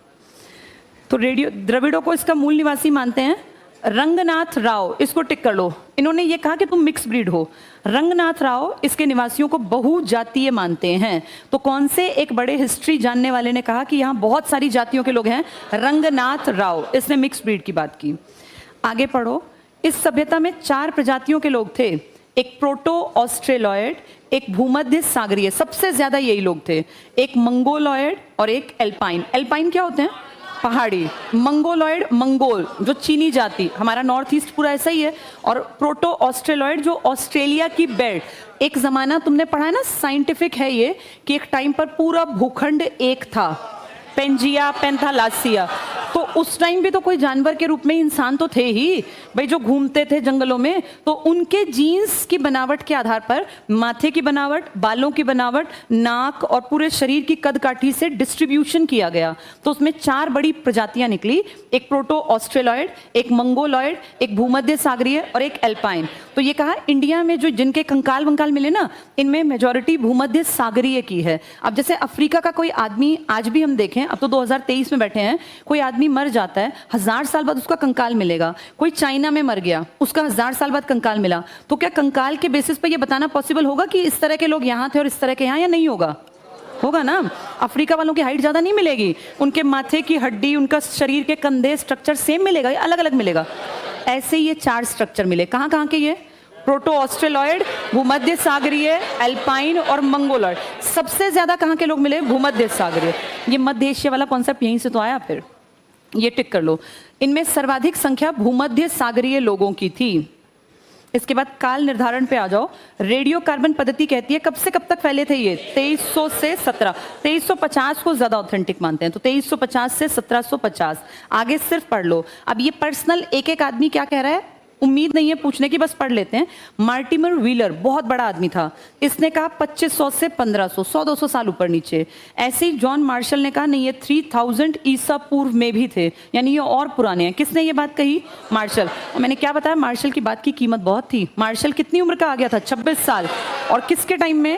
तो द्रविड़ों को इसका मूल निवासी मानते हैं रंगनाथ राव, इसको टिक कर लो। इन्होंने ये कहा कि तुम मिक्स ब्रीड हो। रंगनाथ राव इसके निवासियों को बहुजातीय मानते हैं। तो कौन से एक बड़े हिस्ट्री जानने वाले ने कहा कि यहाँ बहुत सारी जातियों के लोग हैं? रंगनाथ राव, इसने मिक्स ब्रीड की बात की। आगे पढ़ो। इस सभ्यता में 4 प्रजातियों के लोग थे, एक प्रोटो ऑस्ट्रेलॉयड, एक भूमध्य सागरीय, सबसे ज्यादा यही लोग थे, एक मंगोलॉयड और एक एल्पाइन। एल्पाइन क्या होते हैं? पहाड़ी। मंगोलॉयड, मंगोल जो चीनी जाति, हमारा नॉर्थ ईस्ट पूरा ऐसा ही है। और प्रोटो ऑस्ट्रेलॉयड जो ऑस्ट्रेलिया की बेल्ट। एक जमाना तुमने पढ़ा है ना, साइंटिफिक है ये, कि एक टाइम पर पूरा भूखंड एक था, पेंजिया पेंथालासिया। तो उस टाइम भी तो कोई जानवर के रूप में इंसान तो थे ही भाई, जो घूमते थे जंगलों में। तो उनके जीन्स की बनावट के आधार पर माथे की बनावट, बालों की बनावट, नाक और पूरे शरीर की कद काठी से डिस्ट्रीब्यूशन किया गया। तो उसमें 4 बड़ी प्रजातियां निकली, एक प्रोटो ऑस्ट्रेलॉयड, एक मंगोलॉयड, एक भूमध्य सागरीय और एक एल्पाइन। तो ये कहा इंडिया में जो जिनके कंकाल वंकाल मिले ना, इनमें मेजॉरिटी भूमध्य सागरीय की है। अब जैसे अफ्रीका का कोई आदमी आज भी हम देखें, अब तो 2023 में बैठे हैं, कोई आदमी मर जाता है, 1000 साल बाद उसका कंकाल मिलेगा। कोई चाइना में मर गया, उसका 1000 साल बाद कंकाल मिला। तो क्या कंकाल के बेसिस पे ये बताना पॉसिबल होगा कि इस तरह के लोग यहाँ थे और इस तरह के यहाँ, या नहीं होगा? होगा ना। अफ्रीका वालों की हाइट ज्यादा नहीं मिलेगी, उनके माथे की हड्डी, उनका शरीर के कंधे स्ट्रक्चर सेम मिलेगा या अलग अलग मिलेगा? ऐसे ही ये 4 स्ट्रक्चर मिले। कहाँ कहाँ के? ये प्रोटो ऑस्ट्रेलॉयड, भूमध्य सागरीय, एल्पाइन और मंगोलॉयड। सबसे ज्यादा कहाँ के लोग मिले? भूमध्य सागरीय। ये मध्य एशिया वाला कॉन्सेप्ट यहीं से तो आया। फिर ये टिक कर लो। इनमें सर्वाधिक संख्या भूमध्य सागरीय लोगों की थी। इसके बाद काल निर्धारण पे आ जाओ। रेडियो कार्बन पद्धति कहती है कब से कब तक फैले थे ये? 2300 से 17, 2350 को ज्यादा ऑथेंटिक मानते हैं। तो 2350 से 1750। आगे सिर्फ पढ़ लो। अब ये पर्सनल एक एक आदमी क्या कह रहा है, उम्मीद नहीं है पूछने की, बस पढ़ लेते हैं। मार्टिमर व्हीलर बहुत बड़ा आदमी था, इसने कहा 2500 से 1500, 100-200 साल ऊपर नीचे। ऐसे ही जॉन मार्शल ने कहा नहीं, ये 3000 ईसा पूर्व में भी थे, यानी ये और पुराने हैं। किसने ये बात कही? मार्शल। और मैंने क्या बताया, मार्शल की बात की कीमत बहुत थी। मार्शल कितनी उम्र का आ गया था? 26 साल। और किसके टाइम में?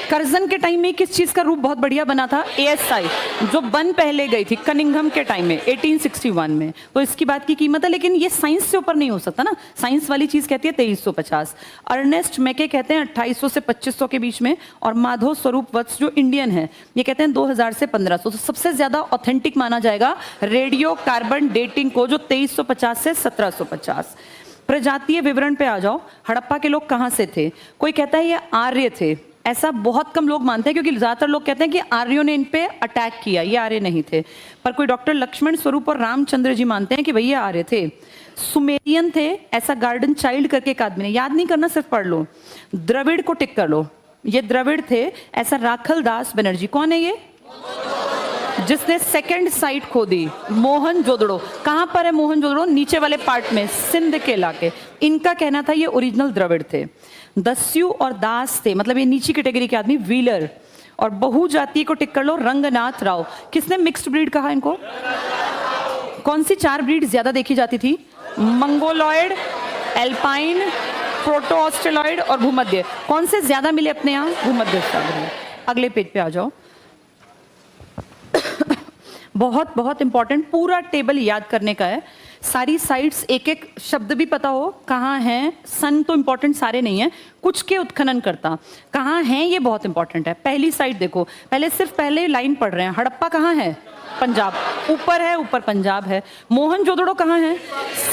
कर्जन के टाइम में किस चीज का रूप बहुत बढ़िया बना था? ASI, जो बन पहले गई थी कनिंघम के टाइम में 1861 में। तो इसकी बात की कीमत है, लेकिन ये साइंस से ऊपर नहीं हो सकता ना। साइंस वाली चीज कहती है 2350। अर्नेस्ट मैके कहते हैं 2800 से 2500 के बीच में। और माधव स्वरूप वत्स जो इंडियन है, ये कहते हैं 2000 से 1500। तो सबसे ज्यादा ऑथेंटिक माना जाएगा रेडियो कार्बन डेटिंग को, जो 2350 से 1750। प्रजातीय विवरण पे आ जाओ, हड़प्पा के लोग कहाँ से थे? कोई कहता है ये आर्य थे, ऐसा बहुत कम लोग मानते हैं क्योंकि ज़्यादातर लोग कहते हैं कि आर्यों ने इन पे अटैक किया, ये आर्य नहीं थे। पर कोई डॉक्टर लक्ष्मण स्वरूप और रामचंद्र जी मानते हैं कि भैया आर्य थे। सुमेरियन थे, ऐसा गार्डन चाइल्ड करके एक आदमी ने, याद नहीं करना, सिर्फ पढ़ लो। द्रविड़ को टिक कर लो, ये द्रविड़ थे, ऐसा राखल दास बनर्जी। कौन है ये? जिसने सेकंड साइट खोदी, मोहनजोदड़ो। कहां पर है मोहनजोदड़ो? नीचे वाले पार्ट में, सिंध के इलाके। इनका कहना था ये ओरिजिनल द्रविड़ थे। दस्यु और दास थे, मतलब ये नीची कैटेगरी के आदमी, व्हीलर। और बहुजातीय को टिक कर लो, रंगनाथ राव। किसने मिक्स्ड ब्रीड कहा इनको? कौन सी 4 ब्रीड ज्यादा देखी जाती थी? मंगोलॉयड, एल्पाइन, प्रोटो ऑस्ट्रेलॉयड और भूमध्य। कौन से ज्यादा मिले अपने यहाँ? भूमध्य सागर। अगले पेज पे आ जाओ। बहुत बहुत इंपॉर्टेंट, पूरा टेबल याद करने का है। सारी साइट्स, एक एक शब्द भी पता हो कहाँ हैं। सन तो इंपॉर्टेंट सारे नहीं है, कुछ के उत्खनन करता कहाँ हैं ये बहुत इंपॉर्टेंट है। पहली साइट देखो, पहले लाइन पढ़ रहे हैं। हड़प्पा कहाँ है? पंजाब। ऊपर है, ऊपर पंजाब है। मोहनजोदड़ो कहाँ है?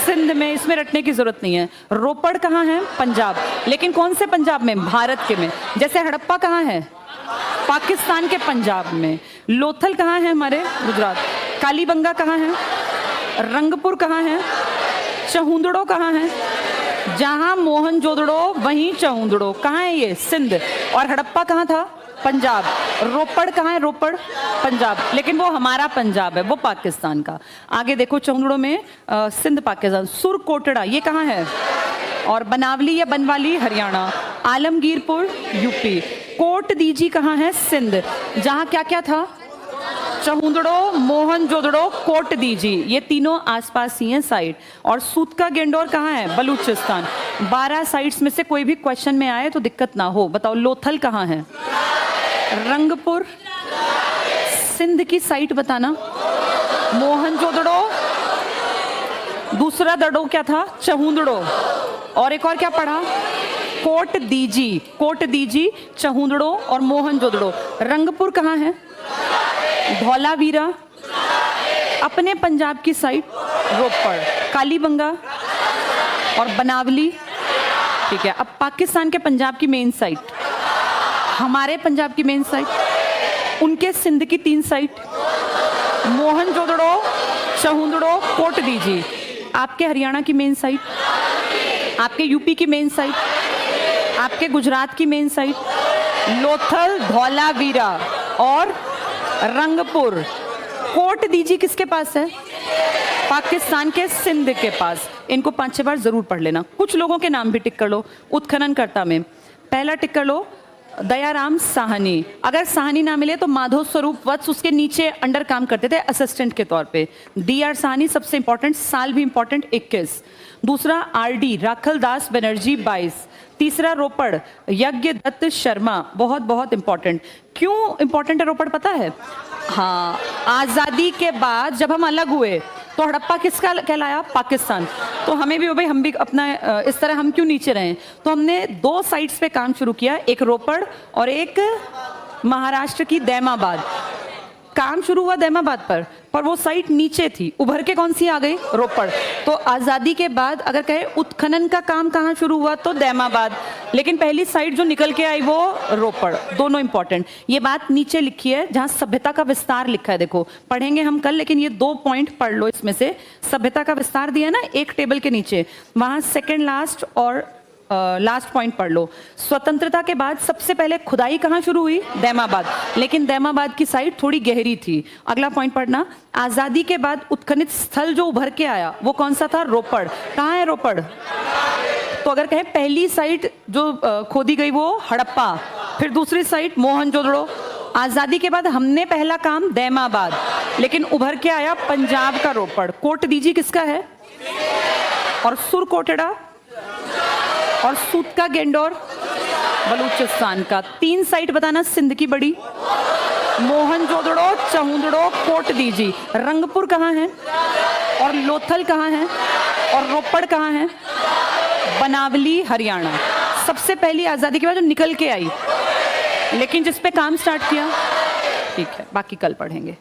सिंध में, इसमें रटने की जरूरत नहीं है। रोपड़ कहाँ है? पंजाब। लेकिन कौन से पंजाब में? भारत के में। जैसे हड़प्पा कहाँ है? पाकिस्तान के पंजाब में। लोथल कहाँ है? हमारे गुजरात। कालीबंगा कहाँ है? रंगपुर कहाँ है? चहुंदड़ो कहाँ है? जहां मोहनजोदड़ो वहीं चहुंदड़ो। कहाँ है ये? सिंध। और हड़प्पा कहाँ था? पंजाब। रोपड़ कहाँ है? रोपड़ पंजाब, लेकिन वो हमारा पंजाब है, वो पाकिस्तान का। आगे देखो, चहुंदड़ो में सिंध पाकिस्तान। सुरकोटड़ा ये कहाँ है? और बनावली या बनवाली हरियाणा। आलमगीरपुर यूपी। कोट दीजी कहाँ है? सिंध। जहाँ क्या क्या था? चहुंदड़ो, मोहनजोदड़ो, कोट दीजी, ये तीनों आसपास ही हैं साइट। और सूतका गेंडोर कहाँ है? बलूचिस्तान। 12 साइट्स में से कोई भी क्वेश्चन में आए तो दिक्कत ना हो। बताओ लोथल कहाँ है? रंगपुर। सिंध की साइट बताना। मोहनजोदड़ो, दूसरा दड़ो क्या था? चहुंदड़ो। और एक और क्या पढ़ा? कोट दीजी। कोट दीजी, चहुंदड़ो और मोहनजोदड़ो। रंगपुर कहाँ है? धौलावीरा। अपने पंजाब की साइट रोपड़, कालीबंगा और बनावली। ठीक है, अब पाकिस्तान के पंजाब की मेन साइट, हमारे पंजाब की मेन साइट, उनके सिंध की 3 साइट, मोहनजोदड़ो, चहुंदड़ो, कोट दीजी। आपके हरियाणा की मेन साइट, आपके यूपी की मेन साइट, आपके गुजरात की मेन साइट, लोथल, धौलावीरा और रंगपुर। कोट दीजी किसके पास है? पाकिस्तान के सिंध के पास। इनको 5-6 बार जरूर पढ़ लेना। कुछ लोगों के नाम भी टिक कर लो उत्खननकर्ता में। पहला टिक कर लो दयाराम साहनी। अगर साहनी ना मिले तो माधव स्वरूप वत्स उसके नीचे अंडर काम करते थे असिस्टेंट के तौर पे। DR साहनी सबसे इंपॉर्टेंट, साल भी इंपॉर्टेंट 21। दूसरा RD राखल दास बनर्जी 22। तीसरा रोपड़ यज्ञ दत्त शर्मा, बहुत बहुत इंपॉर्टेंट। क्यों इंपॉर्टेंट है रोपड़ पता है? हाँ, आज़ादी के बाद जब हम अलग हुए तो हड़प्पा किसका कहलाया? पाकिस्तान। तो हमें भी भाई, हम भी अपना इस तरह हम क्यों नीचे रहें, तो हमने 2 साइट्स पे काम शुरू किया, एक रोपड़ और एक महाराष्ट्र की दैमाबाद। काम शुरू हुआ दैमाबाद पर वो साइट नीचे थी, उभर के कौन सी आ गई? रोपड़। तो आज़ादी के बाद अगर कहे उत्खनन का काम कहाँ शुरू हुआ तो दैमाबाद, लेकिन पहली साइट जो निकल के आई वो रोपड़। दोनों इंपॉर्टेंट। ये बात नीचे लिखी है जहाँ सभ्यता का विस्तार लिखा है, देखो पढ़ेंगे हम कल, लेकिन ये 2 पॉइंट पढ़ लो इसमें से। सभ्यता का विस्तार दिया ना एक टेबल के नीचे, वहाँ सेकेंड लास्ट और लास्ट पॉइंट पढ़ लो। स्वतंत्रता के बाद सबसे पहले खुदाई कहाँ शुरू हुई? दैमाबाद, लेकिन दैमाबाद की साइट थोड़ी गहरी थी। अगला पॉइंट पढ़ना, आजादी के बाद उत्खनित स्थल जो उभर के आया वो कौन सा था? रोपड़। कहाँ है रोपड़? तो अगर कहें पहली साइट जो खोदी गई वो हड़प्पा, फिर दूसरी साइट मोहनजोदड़ो। आजादी के बाद हमने पहला काम दैमाबाद, लेकिन उभर के आया पंजाब का रोपड़। कोट दीजी किसका है? और सुरकोटड़ा और सूतका गेंडोर बलूचिस्तान का। 3 साइट बताना सिंध की बड़ी, मोहनजोदड़ो, चहुंदड़ो, कोट दीजी। रंगपुर कहाँ है? और लोथल कहाँ है? और रोपड़ कहाँ है? बनावली हरियाणा। सबसे पहली आज़ादी के बाद जो निकल के आई, लेकिन जिस पे काम स्टार्ट किया। ठीक है, बाकी कल पढ़ेंगे।